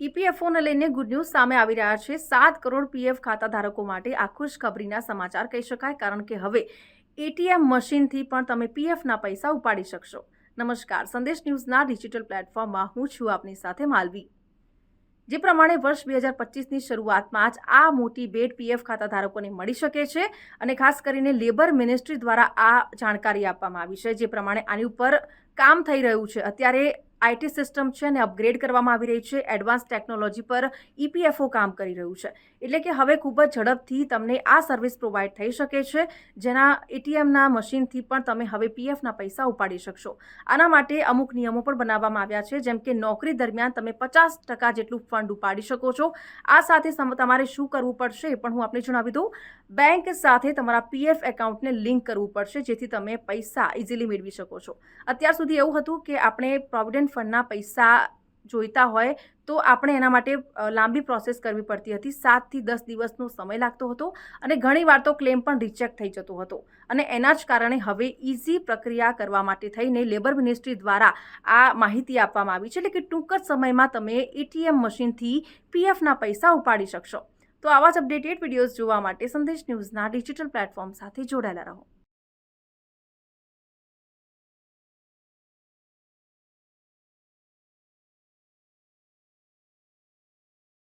ઈપીએફઓને લઈને good news સામે આવી રહ્યા છે। 7 કરોડ પીએફ ખાતા ધારકો માટે આ ખુશખબરીના સમાચાર કહી શકાય, કારણ કે હવે એટીએમ મશીનથી પણ તમે પીએફના પૈસા ઉપાડી શકશો। નમસ્કાર, સંદેશ ન્યૂઝના ડિજિટલ પ્લેટફોર્મમાં હું છું આપની સાથે માલવી। જે પ્રમાણે વર્ષ 2025ની શરૂઆતમાં જ આ મોટી ભેટ પીએફ ખાતા ધારકોને મળી શકે છે અને ખાસ કરીને લેબર મિનિસ્ટ્રી દ્વારા આ જાણકારી આપવામાં આવી છે। જે પ્રમાણે આની ઉપર કામ થઈ રહ્યું છે। અત્યારે આઈટી સિસ્ટમ છે અને અપગ્રેડ કરવામાં આવી રહી છે। એડવાન્સ ટેકનોલોજી પર ઈપીએફઓ કામ કરી રહ્યું છે, એટલે કે હવે ખૂબ જ ઝડપથી તમને આ સર્વિસ પ્રોવાઈડ થઈ શકે છે, જેના એટીએમના મશીનથી પણ તમે હવે પીએફના પૈસા ઉપાડી શકશો। આના માટે અમુક નિયમો પણ બનાવવામાં આવ્યા છે, જેમ કે નોકરી દરમિયાન તમે 50% જેટલું ફંડ ઉપાડી શકો છો। આ સાથે તમારે શું કરવું પડશે એ પણ હું આપને જણાવી દઉં। બેંક સાથે તમારા પીએફ એકાઉન્ટને લિંક કરવું પડશે, જેથી તમે પૈસા ઇઝીલી મેળવી શકો છો। અત્યાર સુધી એવું હતું કે આપણે પ્રોવિડન્ટ ફંડના પૈસા જોઈતા હોય તો આપણે એના માટે લાંબી પ્રોસેસ કરવી પડતી હતી। 7 થી 10 દિવસનો સમય લાગતો હતો અને ઘણીવાર તો ક્લેમ પણ રિજેક્ટ થઈ જતો હતો, અને એના જ કારણે હવે ઇઝી પ્રક્રિયા કરવા માટે થઈને લેબર મિનિસ્ટ્રી દ્વારા આ માહિતી આપવામાં આવી છે, એટલે કે ટૂંક જ સમયમાં તમે એટીએમ મશીનથી પીએફના પૈસા ઉપાડી શકશો। તો આવા જ અપડેટેડ વિડીયોઝ જોવા માટે સંદેશ ન્યૂઝના ડિજિટલ પ્લેટફોર્મ સાથે જોડાયેલા રહો।